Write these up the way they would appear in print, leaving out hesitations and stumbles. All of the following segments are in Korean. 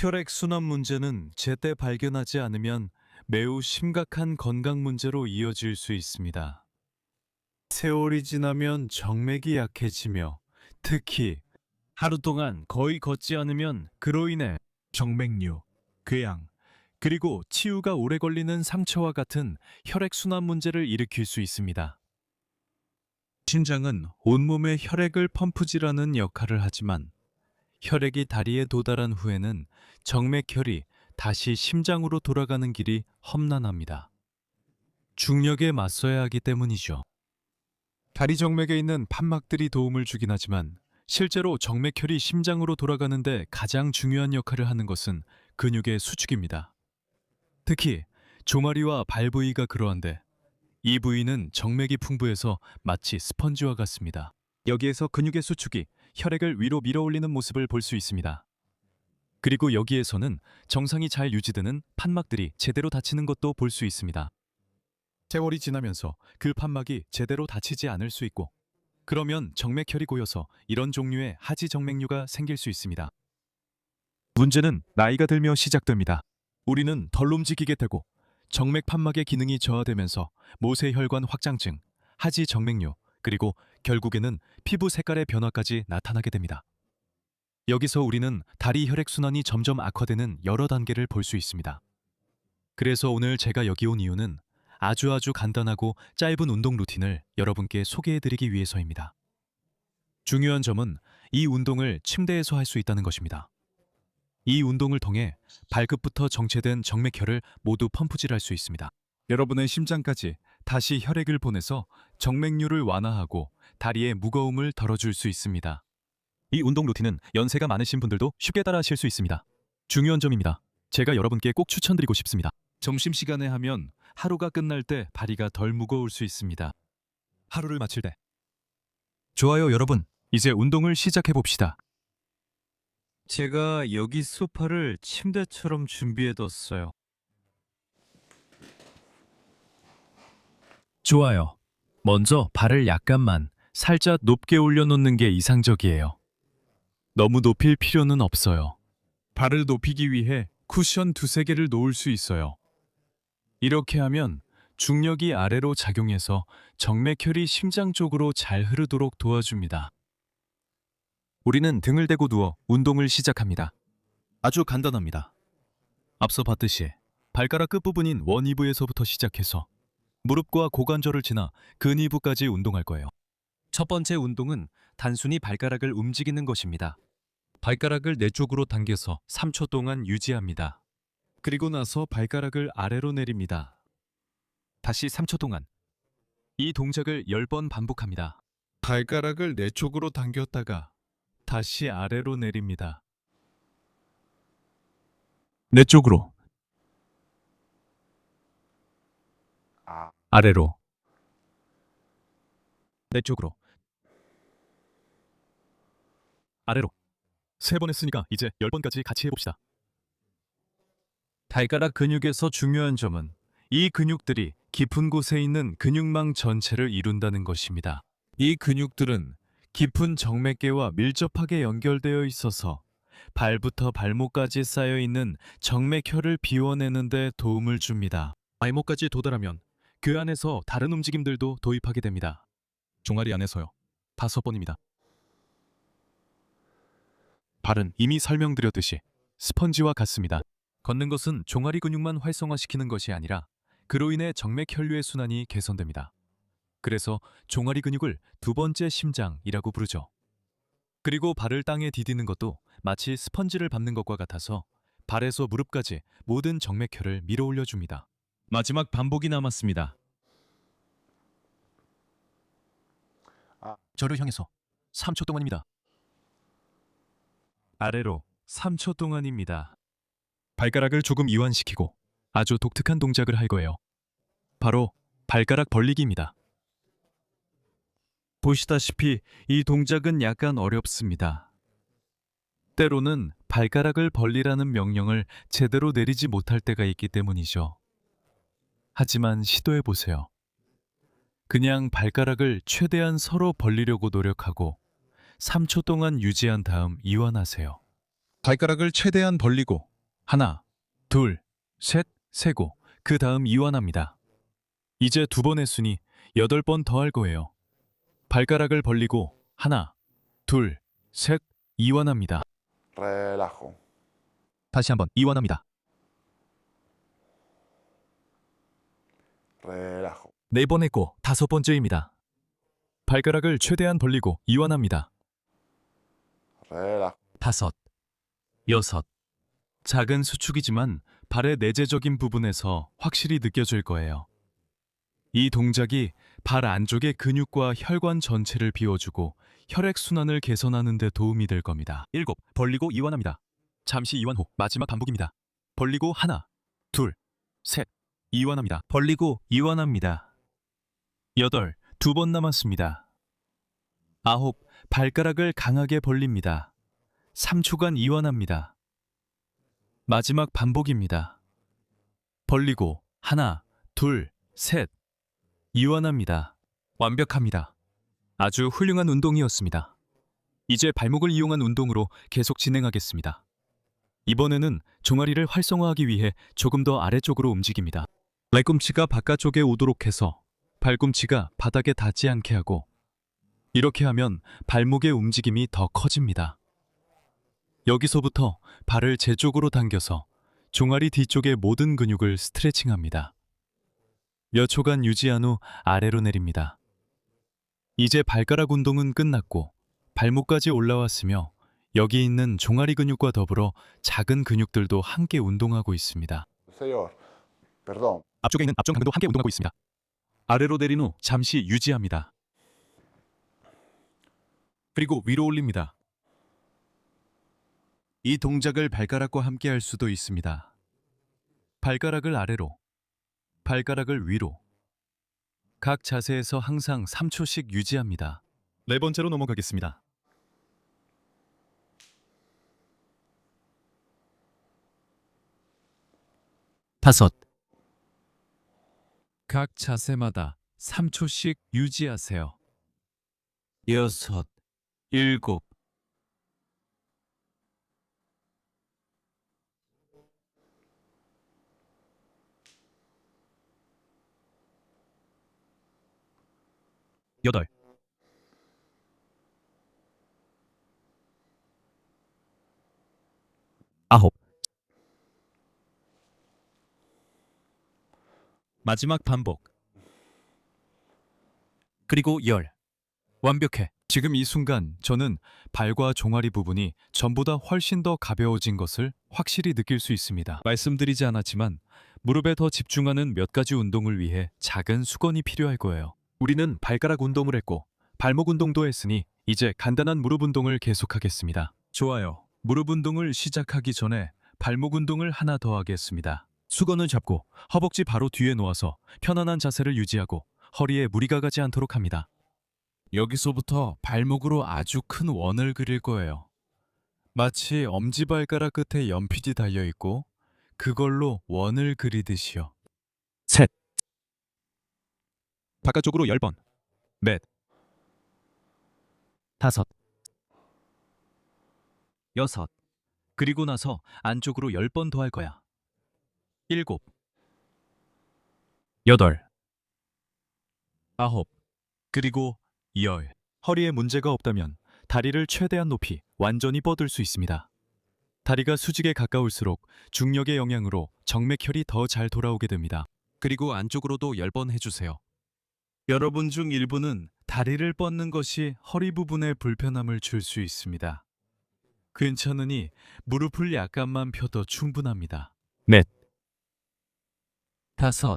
혈액순환 문제는 제때 발견하지 않으면 매우 심각한 건강 문제로 이어질 수 있습니다. 세월이 지나면 정맥이 약해지며 특히 하루 동안 거의 걷지 않으면 그로 인해 정맥류, 궤양, 그리고 치유가 오래 걸리는 상처와 같은 혈액순환 문제를 일으킬 수 있습니다. 심장은 온몸에 혈액을 펌프질하는 역할을 하지만 혈액이 다리에 도달한 후에는 정맥혈이 다시 심장으로 돌아가는 길이 험난합니다. 중력에 맞서야 하기 때문이죠. 다리 정맥에 있는 판막들이 도움을 주긴 하지만 실제로 정맥혈이 심장으로 돌아가는데 가장 중요한 역할을 하는 것은 근육의 수축입니다. 특히 종아리와 발 부위가 그러한데 이 부위는 정맥이 풍부해서 마치 스펀지와 같습니다. 여기에서 근육의 수축이 혈액을 위로 밀어올리는 모습을 볼 수 있습니다. 그리고 여기에서는 정상이 잘 유지되는 판막들이 제대로 닫히는 것도 볼 수 있습니다. 세월이 지나면서 그 판막이 제대로 닫히지 않을 수 있고 그러면 정맥혈이 고여서 이런 종류의 하지정맥류가 생길 수 있습니다. 문제는 나이가 들며 시작됩니다. 우리는 덜 움직이게 되고 정맥 판막의 기능이 저하되면서 모세혈관 확장증, 하지정맥류, 그리고 결국에는 피부 색깔의 변화까지 나타나게 됩니다. 여기서 우리는 다리 혈액순환이 점점 악화되는 여러 단계를 볼 수 있습니다. 그래서 오늘 제가 여기 온 이유는 아주 간단하고 짧은 운동 루틴을 여러분께 소개해드리기 위해서입니다. 중요한 점은 이 운동을 침대에서 할 수 있다는 것입니다. 이 운동을 통해 발끝부터 정체된 정맥혈을 모두 펌프질할 수 있습니다. 여러분의 심장까지 다시 혈액을 보내서 정맥류를 완화하고 다리의 무거움을 덜어줄 수 있습니다. 이 운동 루틴은 연세가 많으신 분들도 쉽게 따라하실 수 있습니다. 중요한 점입니다. 제가 여러분께 꼭 추천드리고 싶습니다. 점심시간에 하면 하루가 끝날 때 다리가 덜 무거울 수 있습니다. 하루를 마칠 때. 좋아요, 여러분. 이제 운동을 시작해봅시다. 제가 여기 소파를 침대처럼 준비해뒀어요. 좋아요. 먼저 발을 약간만 살짝 높게 올려놓는 게 이상적이에요. 너무 높일 필요는 없어요. 발을 높이기 위해 쿠션 2~3개를 놓을 수 있어요. 이렇게 하면 중력이 아래로 작용해서 정맥혈이 심장 쪽으로 잘 흐르도록 도와줍니다. 우리는 등을 대고 누워 운동을 시작합니다. 아주 간단합니다. 앞서 봤듯이 발가락 끝부분인 원이부에서부터 시작해서 무릎과 고관절을 지나 근이부까지 운동할 거예요. 첫 번째 운동은 단순히 발가락을 움직이는 것입니다. 발가락을 내 쪽으로 당겨서 3초 동안 유지합니다. 그리고 나서 발가락을 아래로 내립니다. 다시 3초 동안. 이 동작을 10번 반복합니다. 발가락을 내 쪽으로 당겼다가 다시 아래로 내립니다. 내 쪽으로. 아래로. 내 쪽으로. 아래로. 3번 했으니까 이제 10번까지 같이 해봅시다. 발가락 근육에서 중요한 점은 이 근육들이 깊은 곳에 있는 근육망 전체를 이룬다는 것입니다. 이 근육들은 깊은 정맥계와 밀접하게 연결되어 있어서 발부터 발목까지 쌓여있는 정맥혈을 비워내는 데 도움을 줍니다. 발목까지 도달하면 그 안에서 다른 움직임들도 도입하게 됩니다. 종아리 안에서요. 5번입니다. 발은 이미 설명드렸듯이 스펀지와 같습니다. 걷는 것은 종아리 근육만 활성화시키는 것이 아니라 그로 인해 정맥혈류의 순환이 개선됩니다. 그래서 종아리 근육을 2번째 심장이라고 부르죠. 그리고 발을 땅에 디디는 것도 마치 스펀지를 밟는 것과 같아서 발에서 무릎까지 모든 정맥혈을 밀어올려 줍니다. 마지막 반복이 남았습니다. 저를 향해서 3초 동안입니다. 아래로 3초 동안입니다. 발가락을 조금 이완시키고 아주 독특한 동작을 할 거예요. 바로 발가락 벌리기입니다. 보시다시피 이 동작은 약간 어렵습니다. 때로는 발가락을 벌리라는 명령을 제대로 내리지 못할 때가 있기 때문이죠. 하지만 시도해보세요. 그냥 발가락을 최대한 서로 벌리려고 노력하고 3초 동안 유지한 다음 이완하세요. 발가락을 최대한 벌리고 하나, 둘, 셋, 세고 그 다음 이완합니다. 이제 두 번 했으니 8번 더 할 거예요. 발가락을 벌리고 하나, 둘, 셋, 이완합니다. Relajo. 다시 한번 이완합니다. Relajo. 4번 했고 5번째입니다. 발가락을 최대한 벌리고 이완합니다. Relajo. 5, 6. 작은 수축이지만 발의 내재적인 부분에서 확실히 느껴질 거예요. 이 동작이 발 안쪽의 근육과 혈관 전체를 비워주고 혈액순환을 개선하는 데 도움이 될 겁니다. 7. 벌리고 이완합니다. 잠시 이완 후 마지막 반복입니다. 벌리고 하나, 둘, 셋, 이완합니다. 벌리고 이완합니다. 8. 2번 남았습니다. 9. 발가락을 강하게 벌립니다. 3초간 이완합니다. 마지막 반복입니다. 벌리고 하나, 둘, 셋, 이완합니다. 완벽합니다. 아주 훌륭한 운동이었습니다. 이제 발목을 이용한 운동으로 계속 진행하겠습니다. 이번에는 종아리를 활성화하기 위해 조금 더 아래쪽으로 움직입니다. 발꿈치가 바깥쪽에 오도록 해서 발꿈치가 바닥에 닿지 않게 하고, 이렇게 하면 발목의 움직임이 더 커집니다. 여기서부터 발을 제 쪽으로 당겨서 종아리 뒤쪽의 모든 근육을 스트레칭합니다. 몇 초간 유지한 후 아래로 내립니다. 이제 발가락 운동은 끝났고 발목까지 올라왔으며 여기 있는 종아리 근육과 더불어 작은 근육들도 함께 운동하고 있습니다. Señor, perdón. 앞쪽에 있는 앞쪽 강근도 함께 운동하고 있습니다. 아래로 내린 후 잠시 유지합니다. 그리고 위로 올립니다. 이 동작을 발가락과 함께 할 수도 있습니다. 발가락을 아래로, 발가락을 위로. 각 자세에서 항상 3초씩 유지합니다. 4번째로 넘어가겠습니다. 5. 각 자세마다 3초씩 유지하세요. 6, 7. 8. 9. 마지막 반복. 그리고 10. 완벽해. 지금 이 순간 저는 발과 종아리 부분이 전보다 훨씬 더 가벼워진 것을 확실히 느낄 수 있습니다. 말씀드리지 않았지만 무릎에 더 집중하는 몇 가지 운동을 위해 작은 수건이 필요할 거예요. 우리는 발가락 운동을 했고 발목 운동도 했으니 이제 간단한 무릎 운동을 계속하겠습니다. 좋아요. 무릎 운동을 시작하기 전에 발목 운동을 하나 더 하겠습니다. 수건을 잡고 허벅지 바로 뒤에 놓아서 편안한 자세를 유지하고 허리에 무리가 가지 않도록 합니다. 여기서부터 발목으로 아주 큰 원을 그릴 거예요. 마치 엄지발가락 끝에 연필이 달려있고 그걸로 원을 그리듯이요. 셋. 바깥쪽으로 10번. 넷. 5. 6. 그리고 나서 안쪽으로 10번 더 할 거야. 7. 8. 9. 그리고 10. 허리에 문제가 없다면 다리를 최대한 높이 완전히 뻗을 수 있습니다. 다리가 수직에 가까울수록 중력의 영향으로 정맥혈이 더 잘 돌아오게 됩니다. 그리고 안쪽으로도 10번 해주세요. 여러분 중 일부는 다리를 뻗는 것이 허리 부분에 불편함을 줄 수 있습니다. 괜찮으니 무릎을 약간만 펴도 충분합니다. 넷. 5.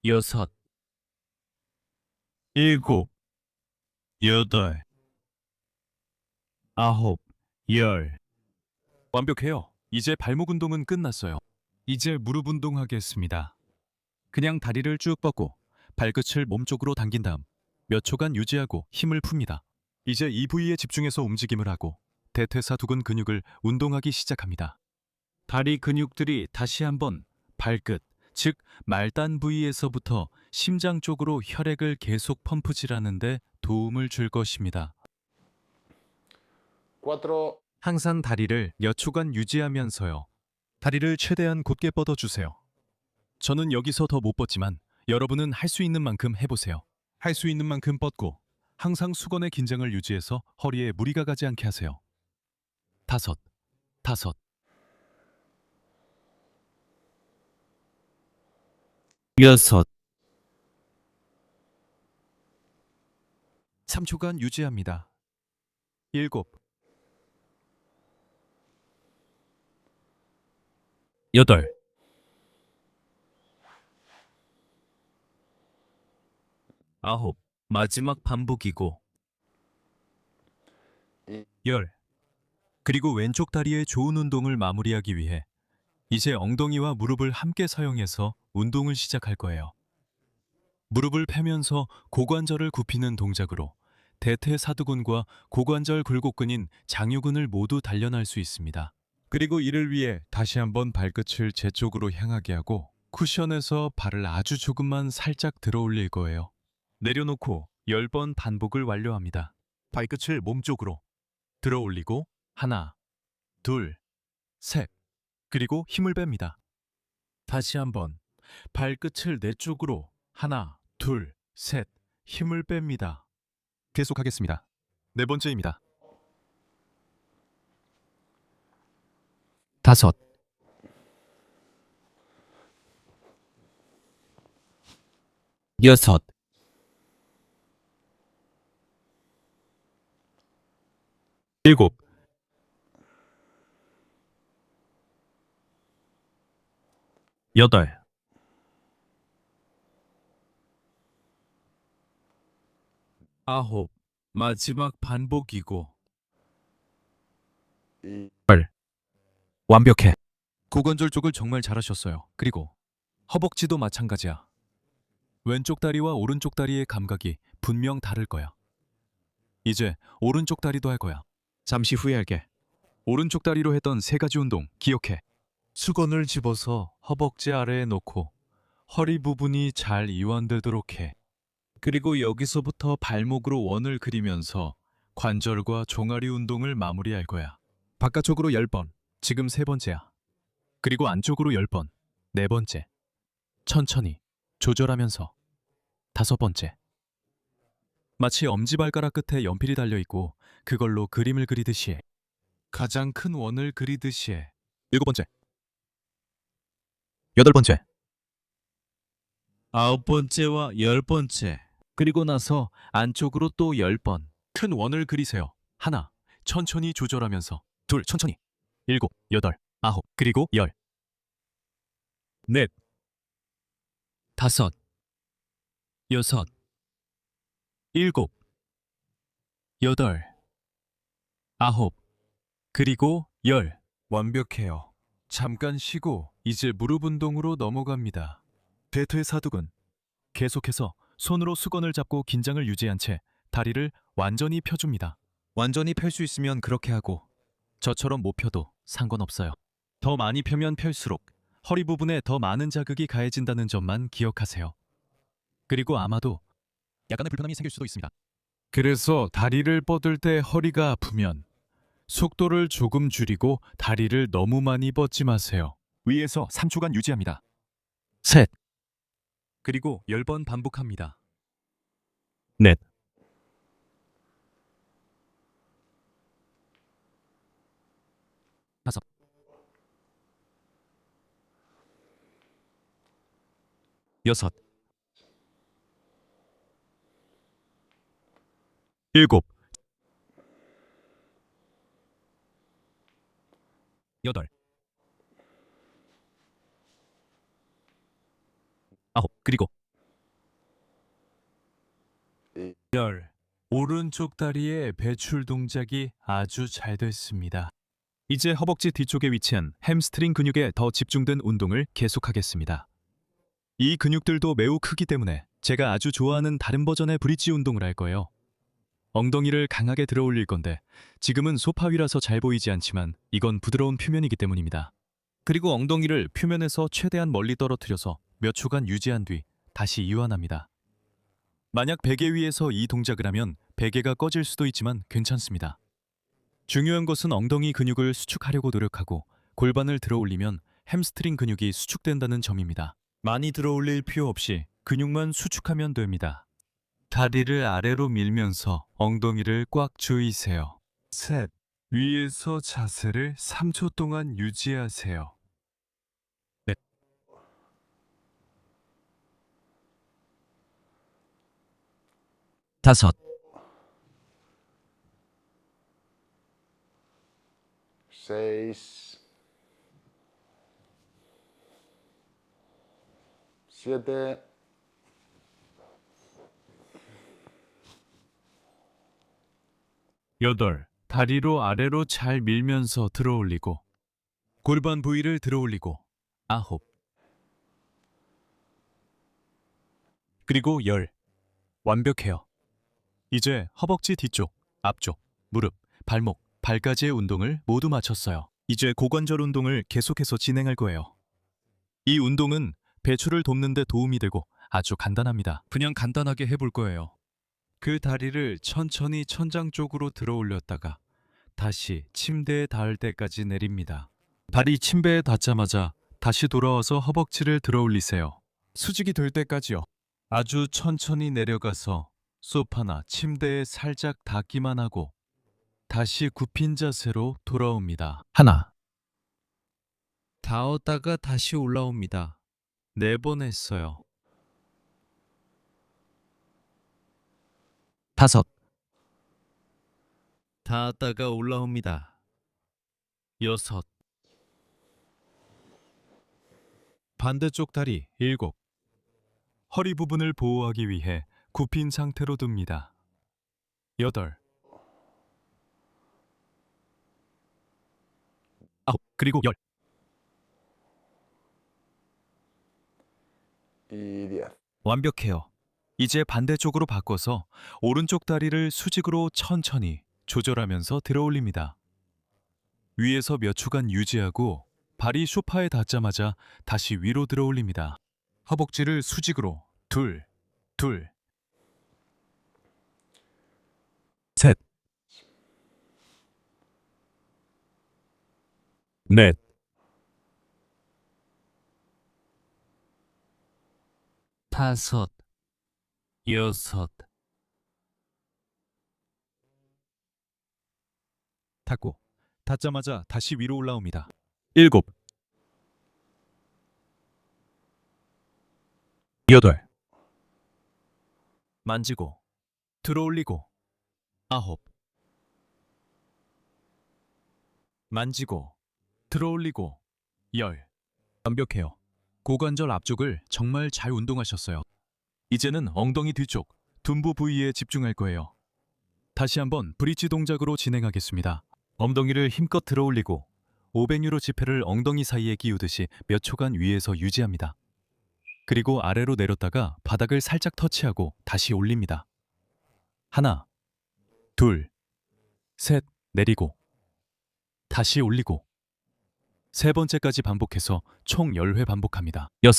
6. 7. 8. 9. 10. 완벽해요. 이제 발목 운동은 끝났어요. 이제 무릎 운동하겠습니다. 그냥 다리를 쭉 뻗고 발끝을 몸쪽으로 당긴 다음 몇 초간 유지하고 힘을 풉니다. 이제 이 부위에 집중해서 움직임을 하고 대퇴사두근 근육을 운동하기 시작합니다. 다리 근육들이 다시 한번 발끝, 즉 말단 부위에서부터 심장 쪽으로 혈액을 계속 펌프질하는 데 도움을 줄 것입니다. 4. 항상 다리를 몇 초간 유지하면서요. 다리를 최대한 곧게 뻗어주세요. 저는 여기서 더 못 뻗지만 여러분은 할 수 있는 만큼 해보세요. 할 수 있는 만큼 뻗고 항상 수건의 긴장을 유지해서 허리에 무리가 가지 않게 하세요. 5, 5, 6. 3초간 유지합니다. 7, 8. 9. 마지막 반복이고 10. 그리고 왼쪽 다리의 좋은 운동을 마무리하기 위해 이제 엉덩이와 무릎을 함께 사용해서 운동을 시작할 거예요. 무릎을 펴면서 고관절을 굽히는 동작으로 대퇴사두근과 고관절 굴곡근인 장요근을 모두 단련할 수 있습니다. 그리고 이를 위해 다시 한번 발끝을 제 쪽으로 향하게 하고 쿠션에서 발을 아주 조금만 살짝 들어 올릴 거예요. 내려놓고 10번 반복을 완료합니다. 발끝을 몸쪽으로 들어 올리고 하나, 둘, 셋, 그리고 힘을 뺍니다. 다시 한번 발끝을 내 쪽으로 하나, 둘, 셋, 힘을 뺍니다. 계속하겠습니다. 네 번째입니다. 5, 6, 7, 8, 9. 마지막 반복이고 10. 완벽해. 고관절 쪽을 정말 잘하셨어요. 그리고 허벅지도 마찬가지야. 왼쪽 다리와 오른쪽 다리의 감각이 분명 다를 거야. 이제 오른쪽 다리도 할 거야. 잠시 후에 할게. 오른쪽 다리로 했던 3가지 운동 기억해. 수건을 집어서 허벅지 아래에 놓고 허리 부분이 잘 이완되도록 해. 그리고 여기서부터 발목으로 원을 그리면서 관절과 종아리 운동을 마무리할 거야. 바깥쪽으로 10번, 지금 3번째야. 그리고 안쪽으로 10번, 4번째. 천천히, 조절하면서 5번째. 마치 엄지발가락 끝에 연필이 달려있고 그걸로 그림을 그리듯이 해. 가장 큰 원을 그리듯이 해. 7번째. 8번째. 9번째와 10번째. 그리고 나서 안쪽으로 또 10번. 큰 원을 그리세요. 하나, 천천히 조절하면서. 둘, 천천히. 7, 8, 9, 그리고 10. 넷, 5, 6, 7, 8, 9, 그리고 10. 완벽해요. 잠깐 쉬고 이제 무릎 운동으로 넘어갑니다. 대퇴사두근. 계속해서 손으로 수건을 잡고 긴장을 유지한 채 다리를 완전히 펴줍니다. 완전히 펼 수 있으면 그렇게 하고 저처럼 못 펴도 상관없어요. 더 많이 펴면 펼수록 허리 부분에 더 많은 자극이 가해진다는 점만 기억하세요. 그리고 아마도 약간의 불편함이 생길 수도 있습니다. 그래서 다리를 뻗을 때 허리가 아프면 속도를 조금 줄이고 다리를 너무 많이 뻗지 마세요. 위에서 3초간 유지합니다. 셋. 그리고 10번 반복합니다. 넷. 5. 6. 7. 8. 9. 그리고 10. 오른쪽 다리의 배출 동작이 아주 잘 됐습니다. 이제 허벅지 뒤쪽에 위치한 햄스트링 근육에 더 집중된 운동을 계속하겠습니다. 이 근육들도 매우 크기 때문에 제가 아주 좋아하는 다른 버전의 브릿지 운동을 할 거예요. 엉덩이를 강하게 들어 올릴 건데 지금은 소파 위라서 잘 보이지 않지만 이건 부드러운 표면이기 때문입니다. 그리고 엉덩이를 표면에서 최대한 멀리 떨어뜨려서 몇 초간 유지한 뒤 다시 이완합니다. 만약 베개 위에서 이 동작을 하면 베개가 꺼질 수도 있지만 괜찮습니다. 중요한 것은 엉덩이 근육을 수축하려고 노력하고 골반을 들어 올리면 햄스트링 근육이 수축된다는 점입니다. 많이 들어올릴 필요 없이 근육만 수축하면 됩니다. 다리를 아래로 밀면서 엉덩이를 꽉 조이세요. 셋. 위에서 자세를 3초 동안 유지하세요. 넷. 다섯. 6, 7, 여덟. 다리로 아래로 잘 밀면서 들어올리고 골반 부위를 들어올리고 아홉. 그리고 열. 완벽해요. 이제 허벅지 뒤쪽, 앞쪽, 무릎, 발목, 발까지의 운동을 모두 마쳤어요. 이제 고관절 운동을 계속해서 진행할 거예요. 이 운동은 배출을 돕는 데 도움이 되고 아주 간단합니다. 그냥 간단하게 해볼 거예요. 그 다리를 천천히 천장 쪽으로 들어 올렸다가 다시 침대에 닿을 때까지 내립니다. 발이 침대에 닿자마자 다시 돌아와서 허벅지를 들어 올리세요. 수직이 될 때까지요. 아주 천천히 내려가서 소파나 침대에 살짝 닿기만 하고 다시 굽힌 자세로 돌아옵니다. 하나. 닿았다가 다시 올라옵니다. 4번 했어요. 다섯. 닿았다가 올라옵니다. 6. 반대쪽 다리 7. 허리 부분을 보호하기 위해 굽힌 상태로 둡니다. 8. 9. 그리고 10. y 10. 완벽해요. 이제 반대쪽으로 바꿔서 오른쪽 다리를 수직으로 천천히 조절하면서 들어 올립니다. 위에서 몇 초간 유지하고 발이 소파에 닿자마자 다시 위로 들어 올립니다. 허벅지를 수직으로 둘, 셋, 넷, 다섯, 여섯. 닫고 닿자마자 다시 위로 올라옵니다. 7, 8. 만지고 들어 올리고 9. 만지고 들어 올리고 10. 완벽해요. 고관절 앞쪽을 정말 잘 운동하셨어요. 이제는 엉덩이 뒤쪽, 둔부 부위에 집중할 거예요. 다시 한번 브릿지 동작으로 진행하겠습니다. 엉덩이를 힘껏 들어 올리고 500유로 지폐를 엉덩이 사이에 끼우듯이 몇 초간 위에서 유지합니다. 그리고 아래로 내렸다가 바닥을 살짝 터치하고 다시 올립니다. 하나, 둘, 셋, 내리고 다시 올리고 세 번째까지 반복해서 총 10회 반복합니다. 6,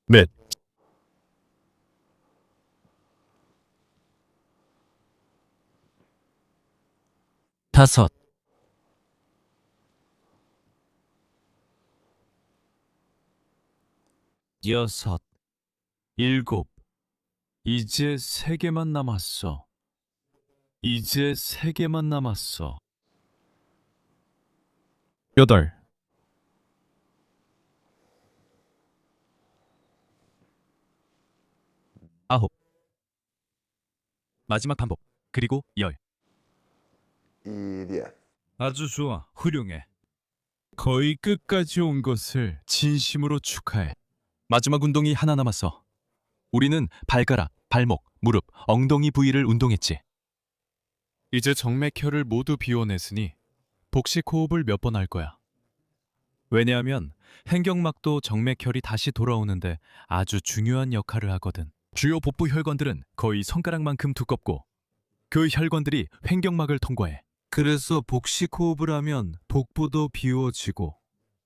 넷, 다섯, 여섯, 7. 이제 3개만 남았어. 이제 3개만 남았어. 8. 9. 마지막 반복. 그리고 10. y 10. 아주 좋아. 훌륭해. 거의 끝까지 온 것을 진심으로 축하해. 마지막 운동이 하나 남았어. 우리는 발가락, 발목, 무릎, 엉덩이 부위를 운동했지. 이제 정맥혈을 모두 비워냈으니 복식 호흡을 몇 번 할 거야. 왜냐하면 행경막도 정맥혈이 다시 돌아오는데 아주 중요한 역할을 하거든. 주요 복부 혈관들은 거의 손가락만큼 두껍고 그 혈관들이 횡격막을 통과해. 그래서 복식 호흡을 하면 복부도 비워지고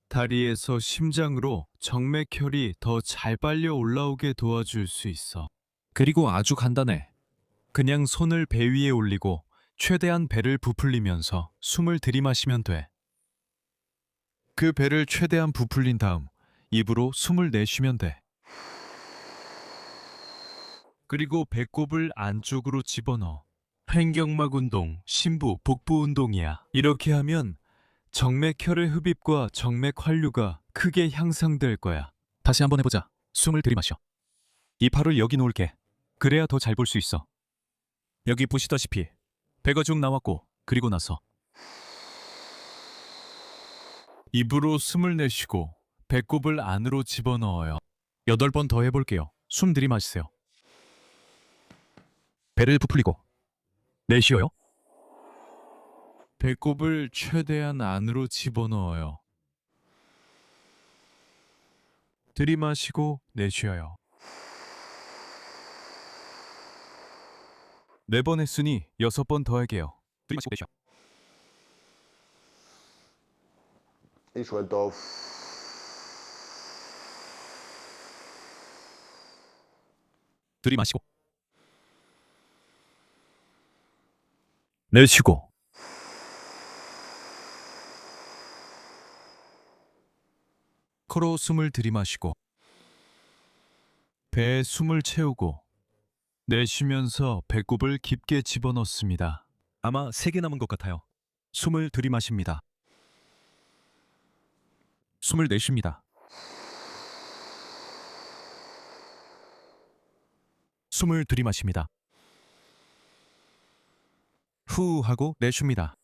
다리에서 심장으로 정맥혈이 더 잘 빨려 올라오게 도와줄 수 있어. 그리고 아주 간단해. 그냥 손을 배 위에 올리고 최대한 배를 부풀리면서 숨을 들이마시면 돼. 그 배를 최대한 부풀린 다음 입으로 숨을 내쉬면 돼. 그리고 배꼽을 안쪽으로 집어넣어. 횡격막 운동, 심부, 복부 운동이야. 이렇게 하면 정맥혈의 흡입과 정맥 환류가 크게 향상될 거야. 다시 한번 해보자. 숨을 들이마셔. 이 팔을 여기 놓을게. 그래야 더 잘 볼 수 있어. 여기 보시다시피 배가 쭉 나왔고, 그리고 나서 입으로 숨을 내쉬고 배꼽을 안으로 집어넣어요. 8번 더 해볼게요. 숨 들이마시세요. 배를 부풀리고 내쉬어요. 배꼽을 최대한 안으로 집어넣어요. 들이마시고 내쉬어요. 4번 했으니 6번 더 할게요. 들이마시고 내쉬어. Y suelto. 들이마시고 내쉬고 코로 숨을 들이마시고 배에 숨을 채우고 내쉬면서 배꼽을 깊게 집어넣습니다. 아마 3개 남은 것 같아요. 숨을 들이마십니다. 숨을 내쉽니다. 숨을 들이마십니다. 후 하고 내쉽니다.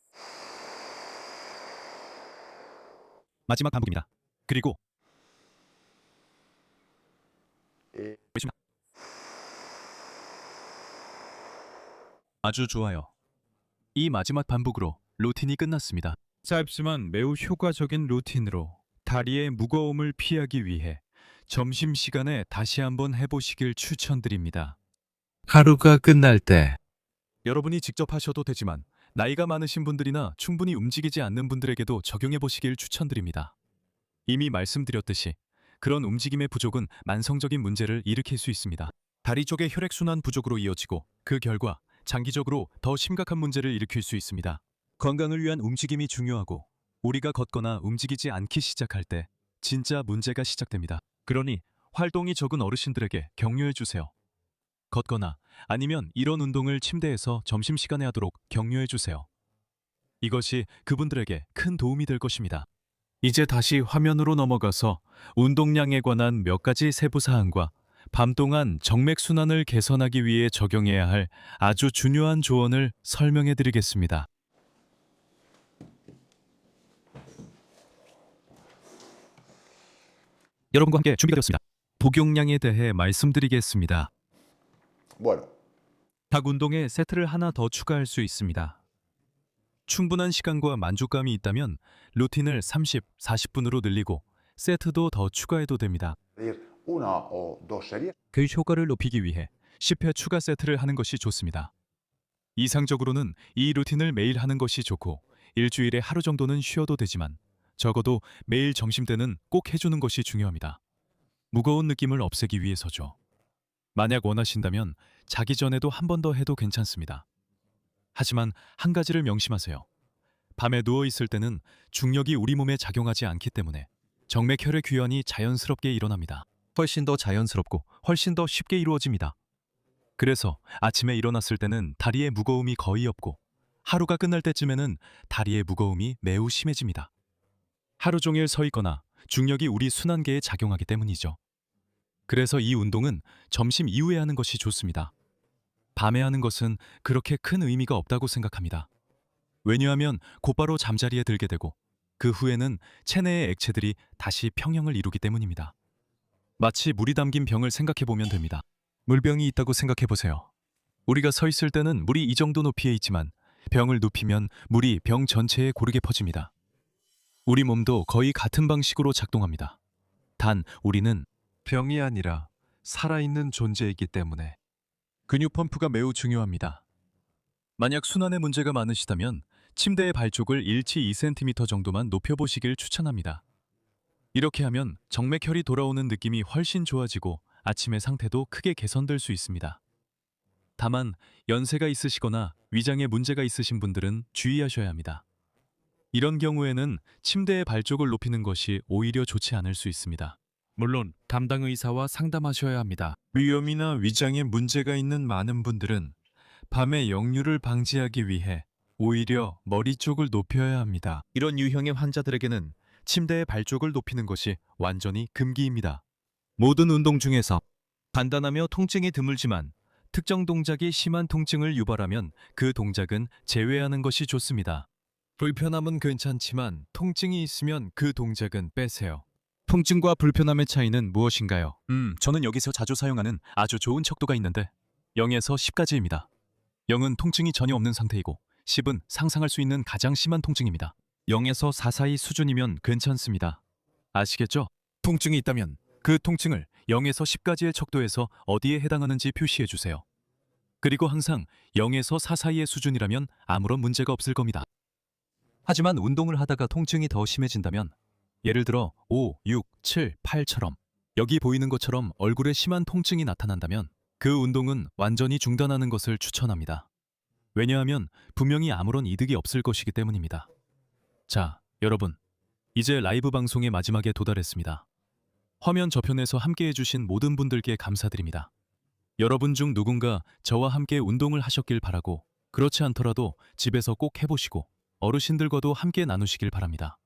마지막 반복입니다. 그리고 Y 내쉽니다. 아주 좋아요. 이 마지막 반복으로 루틴이 끝났습니다. 짧지만 매우 효과적인 루틴으로 다리의 무거움을 피하기 위해 점심시간에 다시 한번 해보시길 추천드립니다. 하루가 끝날 때 여러분이 직접 하셔도 되지만 나이가 많으신 분들이나 충분히 움직이지 않는 분들에게도 적용해 보시길 추천드립니다. 이미 말씀드렸듯이 그런 움직임의 부족은 만성적인 문제를 일으킬 수 있습니다. 다리 쪽의 혈액순환 부족으로 이어지고 그 결과 장기적으로 더 심각한 문제를 일으킬 수 있습니다. 건강을 위한 움직임이 중요하고 우리가 걷거나 움직이지 않기 시작할 때 진짜 문제가 시작됩니다. 그러니 활동이 적은 어르신들에게 격려해 주세요. 걷거나 아니면 이런 운동을 침대에서 점심시간에 하도록 격려해 주세요. 이것이 그분들에게 큰 도움이 될 것입니다. 이제 다시 화면으로 넘어가서 운동량에 관한 몇 가지 세부 사항과 밤 동안 정맥 순환을 개선하기 위해 적용해야 할 아주 중요한 조언을 설명해 드리겠습니다. 여러분과 함께 준비가 되었습니다. 복용량에 대해 말씀드리겠습니다. bueno, 각 운동에 세트를 하나 더 추가할 수 있습니다. 충분한 시간과 만족감이 있다면 루틴을 30, 40분으로 늘리고 세트도 더 추가해도 됩니다. pedir una o dos series. 그 효과를 높이기 위해 10회 추가 세트를 하는 것이 좋습니다. 이상적으로는 이 루틴을 매일 하는 것이 좋고 일주일에 하루 정도는 쉬어도 되지만 적어도 매일 점심때는 꼭 해주는 것이 중요합니다. 무거운 느낌을 없애기 위해서죠. 만약 원하신다면 자기 전에도 한 번 더 해도 괜찮습니다. 하지만 한 가지를 명심하세요. 밤에 누워 있을 때는 중력이 우리 몸에 작용하지 않기 때문에 정맥혈의 귀환이 자연스럽게 일어납니다. 훨씬 더 자연스럽고 훨씬 더 쉽게 이루어집니다. 그래서 아침에 일어났을 때는 다리에 무거움이 거의 없고 하루가 끝날 때쯤에는 다리의 무거움이 매우 심해집니다. 하루 종일 서 있거나 중력이 우리 순환계에 작용하기 때문이죠. 그래서 이 운동은 점심 이후에 하는 것이 좋습니다. 밤에 하는 것은 그렇게 큰 의미가 없다고 생각합니다. 왜냐하면 곧바로 잠자리에 들게 되고 그 후에는 체내의 액체들이 다시 평형을 이루기 때문입니다. 마치 물이 담긴 병을 생각해 보면 됩니다. 물병이 있다고 생각해 보세요. 우리가 서 있을 때는 물이 이 정도 높이에 있지만 병을 눕히면 물이 병 전체에 고르게 퍼집니다. 우리 몸도 거의 같은 방식으로 작동합니다. 단 우리는 병이 아니라 살아있는 존재이기 때문에 근육 펌프가 매우 중요합니다. 만약 순환에 문제가 많으시다면 침대의 발쪽을 1치 2cm 정도만 높여보시길 추천합니다. 이렇게 하면 정맥혈이 돌아오는 느낌이 훨씬 좋아지고 아침의 상태도 크게 개선될 수 있습니다. 다만 연세가 있으시거나 위장에 문제가 있으신 분들은 주의하셔야 합니다. 이런 경우에는 침대의 발쪽을 높이는 것이 오히려 좋지 않을 수 있습니다. 물론 담당 의사와 상담하셔야 합니다. 위염이나 위장에 문제가 있는 많은 분들은 밤에 역류를 방지하기 위해 오히려 머리 쪽을 높여야 합니다. 이런 유형의 환자들에게는 침대의 발쪽을 높이는 것이 완전히 금기입니다. 모든 운동 중에서 간단하며 통증이 드물지만 특정 동작이 심한 통증을 유발하면 그 동작은 제외하는 것이 좋습니다. 불편함은 괜찮지만 통증이 있으면 그 동작은 빼세요. 통증과 불편함의 차이는 무엇인가요? 저는 여기서 자주 사용하는 아주 좋은 척도가 있는데 0에서 10까지입니다. 0은 통증이 전혀 없는 상태이고 10은 상상할 수 있는 가장 심한 통증입니다. 0에서 4 사이 수준이면 괜찮습니다. 아시겠죠? 통증이 있다면 그 통증을 0에서 10까지의 척도에서 어디에 해당하는지 표시해 주세요. 그리고 항상 0에서 4 사이의 수준이라면 아무런 문제가 없을 겁니다. 하지만 운동을 하다가 통증이 더 심해진다면 예를 들어 5, 6, 7, 8처럼 여기 보이는 것처럼 얼굴에 심한 통증이 나타난다면 그 운동은 완전히 중단하는 것을 추천합니다. 왜냐하면 분명히 아무런 이득이 없을 것이기 때문입니다. 자, 여러분, 이제 라이브 방송의 마지막에 도달했습니다. 화면 저편에서 함께 해주신 모든 분들께 감사드립니다. 여러분 중 누군가 저와 함께 운동을 하셨길 바라고 그렇지 않더라도 집에서 꼭 해보시고 어르신들과도 함께 나누시길 바랍니다.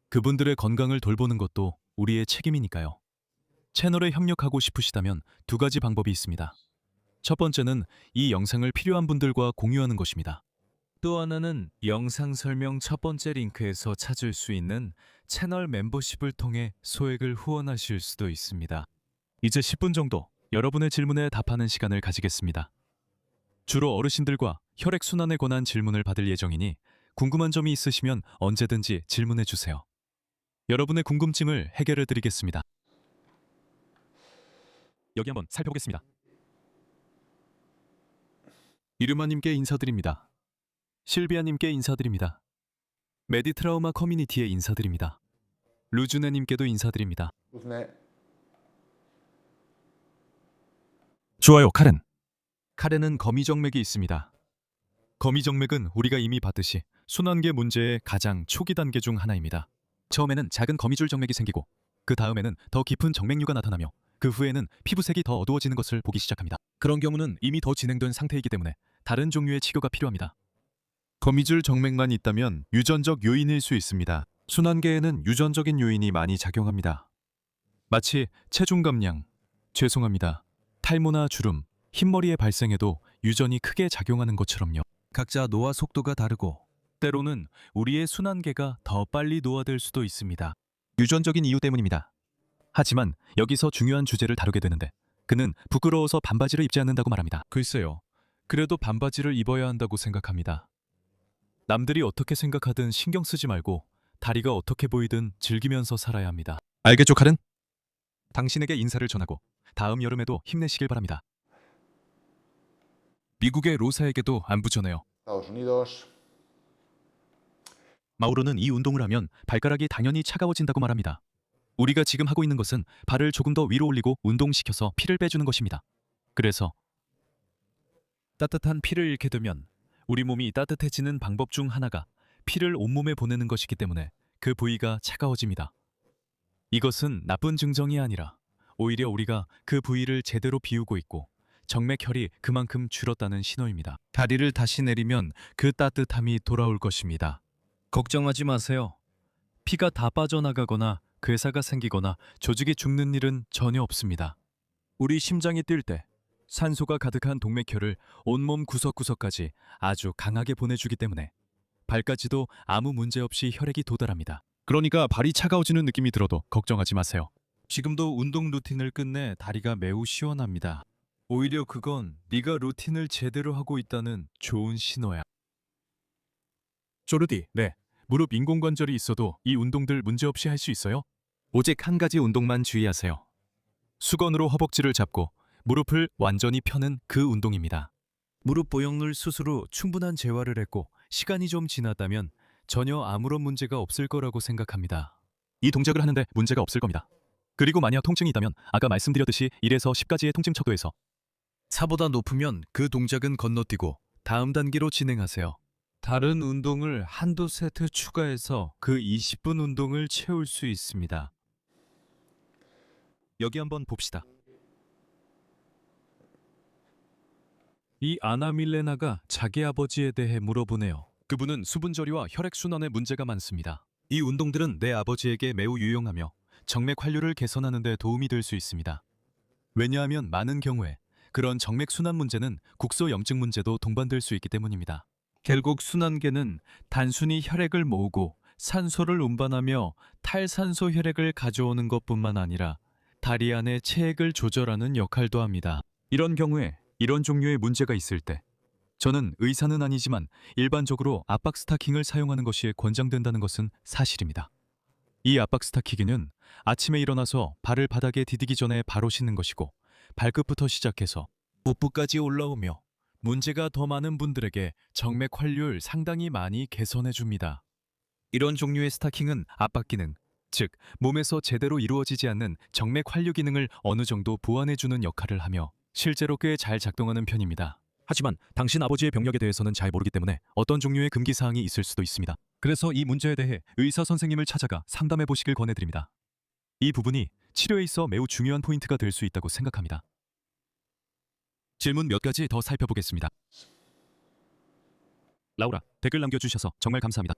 그분들의 건강을 돌보는 것도 우리의 책임이니까요. 채널에 협력하고 싶으시다면 2가지 방법이 있습니다. 첫 번째는 이 영상을 필요한 분들과 공유하는 것입니다. 또 하나는 영상 설명 첫 번째 링크에서 찾을 수 있는 채널 멤버십을 통해 소액을 후원하실 수도 있습니다. 이제 10분 정도 여러분의 질문에 답하는 시간을 가지겠습니다. 주로 어르신들과 혈액순환에 관한 질문을 받을 예정이니 궁금한 점이 있으시면 언제든지 질문해 주세요. 여러분의 궁금증을 해결해 드리겠습니다. 여기 한번 살펴보겠습니다. 이르마님께 인사드립니다. 실비아님께 인사드립니다. 메디트라우마 커뮤니티에 인사드립니다. 루즈네님께도 인사드립니다. Uzne, 좋아요, 카렌. 카렌은 거미정맥이 있습니다. 거미정맥은 우리가 이미 봤듯이 순환계 문제의 가장 초기 단계 중 하나입니다. 처음에는 작은 거미줄 정맥이 생기고 그 다음에는 더 깊은 정맥류가 나타나며 그 후에는 피부색이 더 어두워지는 것을 보기 시작합니다. 그런 경우는 이미 더 진행된 상태이기 때문에 다른 종류의 치료가 필요합니다. 거미줄 정맥만 있다면 유전적 요인일 수 있습니다. 순환계에는 유전적인 요인이 많이 작용합니다. 마치 체중 감량, 죄송합니다. 탈모나 주름, 흰머리의 발생에도 유전이 크게 작용하는 것처럼요. 각자 노화 속도가 다르고 때로는 우리의 순환계가 더 빨리 노화될 수도 있습니다. 유전적인 이유 때문입니다. 하지만 여기서 중요한 주제를 다루게 되는데 그는 부끄러워서 반바지를 입지 않는다고 말합니다. 글쎄요. 그래도 반바지를 입어야 한다고 생각합니다. 남들이 어떻게 생각하든 신경 쓰지 말고 다리가 어떻게 보이든 즐기면서 살아야 합니다. 알겠죠, 카른? 당신에게 인사를 전하고 다음 여름에도 힘내시길 바랍니다. 미국의 로사에게도 안부 전해요. Estados Unidos, 마우로는 이 운동을 하면 발가락이 당연히 차가워진다고 말합니다. 우리가 지금 하고 있는 것은 발을 조금 더 위로 올리고 운동시켜서 피를 빼주는 것입니다. 그래서 따뜻한 피를 잃게 되면 우리 몸이 따뜻해지는 방법 중 하나가 피를 온몸에 보내는 것이기 때문에 그 부위가 차가워집니다. 이것은 나쁜 증정이 아니라 오히려 우리가 그 부위를 제대로 비우고 있고 정맥혈이 그만큼 줄었다는 신호입니다. 다리를 다시 내리면 그 따뜻함이 돌아올 것입니다. 걱정하지 마세요. 피가 다 빠져나가거나 괴사가 생기거나 조직이 죽는 일은 전혀 없습니다. 우리 심장이 뛸 때 산소가 가득한 동맥혈을 온몸 구석구석까지 아주 강하게 보내주기 때문에 발까지도 아무 문제 없이 혈액이 도달합니다. 그러니까 발이 차가워지는 느낌이 들어도 걱정하지 마세요. 지금도 운동 루틴을 끝내 다리가 매우 시원합니다. 오히려 그건 네가 루틴을 제대로 하고 있다는 좋은 신호야. 쪼르디, 네. 무릎 인공관절이 있어도 이 운동들 문제없이 할 수 있어요? 오직 한 가지 운동만 주의하세요. 수건으로 허벅지를 잡고 무릎을 완전히 펴는 그 운동입니다. 무릎 보형물 수술 후 충분한 재활을 했고 시간이 좀 지났다면 전혀 아무런 문제가 없을 거라고 생각합니다. 이 동작을 하는데 문제가 없을 겁니다. 그리고 만약 통증이 있다면 아까 말씀드렸듯이 1에서 10까지의 통증 척도에서 4보다 높으면 그 동작은 건너뛰고 다음 단계로 진행하세요. 다른 운동을 한두 세트 추가해서 그 20분 운동을 채울 수 있습니다. 여기 한번 봅시다. 이 아나 밀레나가 자기 아버지에 대해 물어보네요. 그분은 수분 저리와 혈액 순환에 문제가 많습니다. 이 운동들은 내 아버지에게 매우 유용하며 정맥 환류를 개선하는 데 도움이 될 수 있습니다. 왜냐하면 많은 경우에 그런 정맥 순환 문제는 국소 염증 문제도 동반될 수 있기 때문입니다. 결국 순환계는 단순히 혈액을 모으고 산소를 운반하며 탈산소 혈액을 가져오는 것뿐만 아니라 다리 안의 체액을 조절하는 역할도 합니다. 이런 경우에 이런 종류의 문제가 있을 때 저는 의사는 아니지만 일반적으로 압박 스타킹을 사용하는 것이 권장된다는 것은 사실입니다. 이 압박 스타킹은 아침에 일어나서 발을 바닥에 디디기 전에 바로 신는 것이고 발끝부터 시작해서 붓부까지 올라오며 문제가 더 많은 분들에게 정맥 환류를 상당히 많이 개선해 줍니다. 이런 종류의 스타킹은 압박 기능, 즉 몸에서 제대로 이루어지지 않는 정맥 환류 기능을 어느 정도 보완해 주는 역할을 하며 실제로 꽤 잘 작동하는 편입니다. 하지만 당신 아버지의 병력에 대해서는 잘 모르기 때문에 어떤 종류의 금기 사항이 있을 수도 있습니다. 그래서 이 문제에 대해 의사 선생님을 찾아가 상담해 보시길 권해드립니다. 이 부분이 치료에 있어 매우 중요한 포인트가 될 수 있다고 생각합니다. 질문 몇 가지 더 살펴보겠습니다. 라우라, 댓글 남겨주셔서 정말 감사합니다.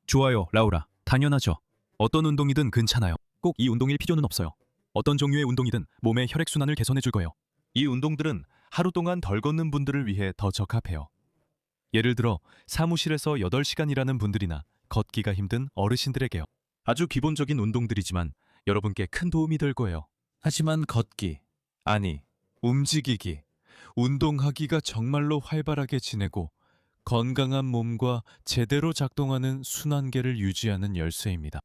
좋아요, 라우라. 당연하죠. 어떤 운동이든 괜찮아요. 꼭 이 운동일 필요는 없어요. 어떤 종류의 운동이든 몸의 혈액순환을 개선해 줄 거예요. 이 운동들은 하루 동안 덜 걷는 분들을 위해 더 적합해요. 예를 들어 사무실에서 8시간 일하는 분들이나 걷기가 힘든 어르신들에게요. 아주 기본적인 운동들이지만 여러분께 큰 도움이 될 거예요. 하지만 걷기, 아니 움직이기, 운동하기가 정말로 활발하게 지내고 건강한 몸과 제대로 작동하는 순환계를 유지하는 열쇠입니다.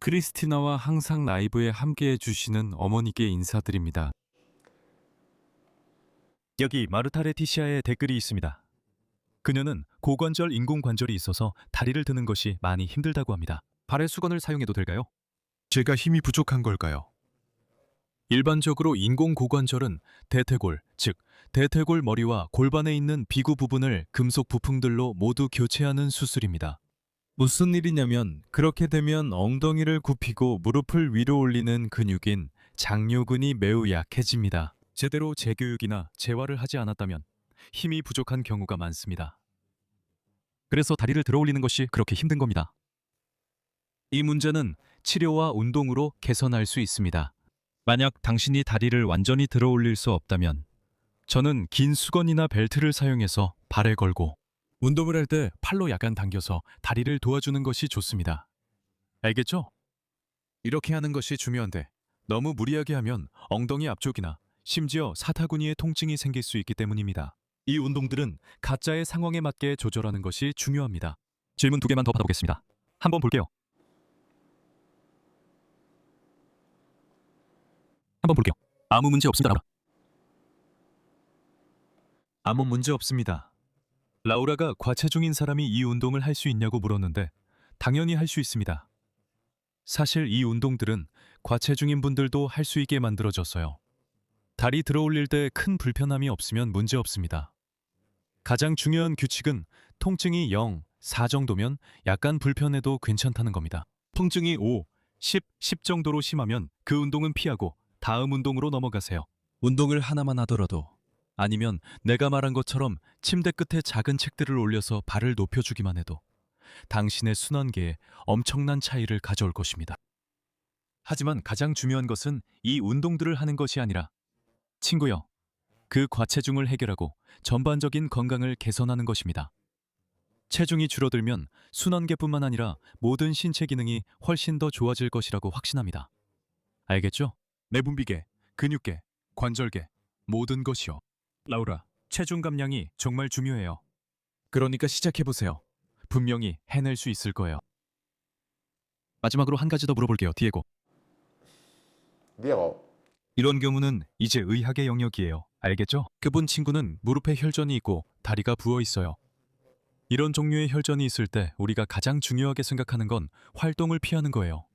크리스티나와 항상 라이브에 함께해 주시는 어머니께 인사드립니다. 여기 마르타 레티시아의 댓글이 있습니다. 그녀는 고관절 인공관절이 있어서 다리를 드는 것이 많이 힘들다고 합니다. 발의 수건을 사용해도 될까요? 제가 힘이 부족한 걸까요? 일반적으로 인공고관절은 대퇴골, 즉 대퇴골 머리와 골반에 있는 비구 부분을 금속 부품들로 모두 교체하는 수술입니다. 무슨 일이냐면 그렇게 되면 엉덩이를 굽히고 무릎을 위로 올리는 근육인 장요근이 매우 약해집니다. 제대로 재교육이나 재활을 하지 않았다면 힘이 부족한 경우가 많습니다. 그래서 다리를 들어 올리는 것이 그렇게 힘든 겁니다. 이 문제는 치료와 운동으로 개선할 수 있습니다. 만약 당신이 다리를 완전히 들어 올릴 수 없다면 저는 긴 수건이나 벨트를 사용해서 발에 걸고 운동을 할 때 팔로 약간 당겨서 다리를 도와주는 것이 좋습니다. 알겠죠? 이렇게 하는 것이 중요한데 너무 무리하게 하면 엉덩이 앞쪽이나 심지어 사타구니에 통증이 생길 수 있기 때문입니다. 이 운동들은 각자의 상황에 맞게 조절하는 것이 중요합니다. 질문 2개만 더 받아보겠습니다. 한번 볼게요. 아무 문제 없습니다. 아무 문제 없습니다. 라우라가 과체중인 사람이 이 운동을 할 수 있냐고 물었는데 당연히 할 수 있습니다. 사실 이 운동들은 과체중인 분들도 할 수 있게 만들어졌어요. 다리 들어 올릴 때 큰 불편함이 없으면 문제 없습니다. 가장 중요한 규칙은 통증이 0, 4 정도면 약간 불편해도 괜찮다는 겁니다. 통증이 5, 10 정도로 심하면 그 운동은 피하고 다음 운동으로 넘어가세요. 운동을 하나만 하더라도 아니면 내가 말한 것처럼 침대 끝에 작은 책들을 올려서 발을 높여주기만 해도 당신의 순환계에 엄청난 차이를 가져올 것입니다. 하지만 가장 중요한 것은 이 운동들을 하는 것이 아니라 친구여, 그 과체중을 해결하고 전반적인 건강을 개선하는 것입니다. 체중이 줄어들면 순환계뿐만 아니라 모든 신체 기능이 훨씬 더 좋아질 것이라고 확신합니다. 알겠죠? 내분비계, 근육계, 관절계, 모든 것이요. 라우라, 체중 감량이 정말 중요해요. 그러니까 시작해보세요. 분명히 해낼 수 있을 거예요. 마지막으로 한 가지 더 물어볼게요, 디에고. Diego, 이런 경우는 이제 의학의 영역이에요. 알겠죠? 그분 친구는 무릎에 혈전이 있고 다리가 부어 있어요. 이런 종류의 혈전이 있을 때 우리가 가장 중요하게 생각하는 건 활동을 피하는 거예요.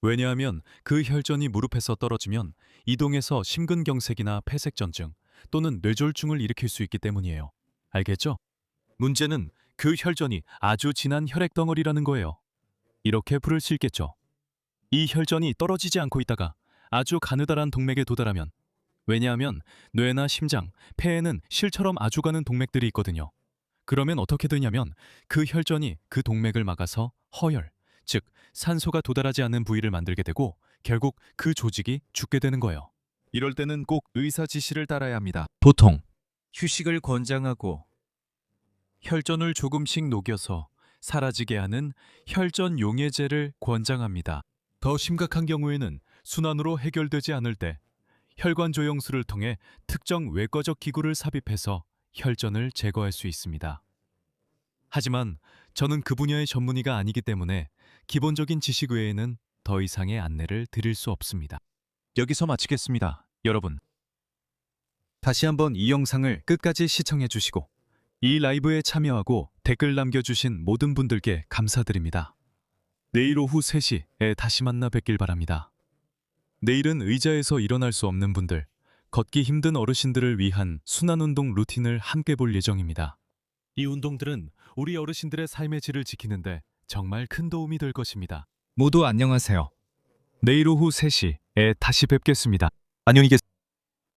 왜냐하면 그 혈전이 무릎에서 떨어지면 이동해서 심근경색이나 폐색전증 또는 뇌졸중을 일으킬 수 있기 때문이에요. 알겠죠? 문제는 그 혈전이 아주 진한 혈액덩어리라는 거예요. 이렇게 부를 수 있겠죠. 이 혈전이 떨어지지 않고 있다가 아주 가느다란 동맥에 도달하면, 왜냐하면 뇌나 심장, 폐에는 실처럼 아주 가는 동맥들이 있거든요. 그러면 어떻게 되냐면 그 혈전이 그 동맥을 막아서 허혈, 즉 산소가 도달하지 않는 부위를 만들게 되고 결국 그 조직이 죽게 되는 거예요. 이럴 때는 꼭 의사 지시를 따라야 합니다. 보통 휴식을 권장하고 혈전을 조금씩 녹여서 사라지게 하는 혈전 용해제를 권장합니다. 더 심각한 경우에는 순환으로 해결되지 않을 때 혈관 조영술을 통해 특정 외과적 기구를 삽입해서 혈전을 제거할 수 있습니다. 하지만 저는 그 분야의 전문의가 아니기 때문에 기본적인 지식 외에는 더 이상의 안내를 드릴 수 없습니다. 여기서 마치겠습니다, 여러분. 다시 한번 이 영상을 끝까지 시청해 주시고 이 라이브에 참여하고 댓글 남겨주신 모든 분들께 감사드립니다. 내일 오후 3시에 다시 만나 뵙길 바랍니다. 내일은 의자에서 일어날 수 없는 분들, 걷기 힘든 어르신들을 위한 순환운동 루틴을 함께 볼 예정입니다. 이 운동들은 우리 어르신들의 삶의 질을 지키는데 정말 큰 도움이 될 것입니다. 모두 안녕하세요. 내일 오후 3시에 다시 뵙겠습니다. 안녕히 계세요.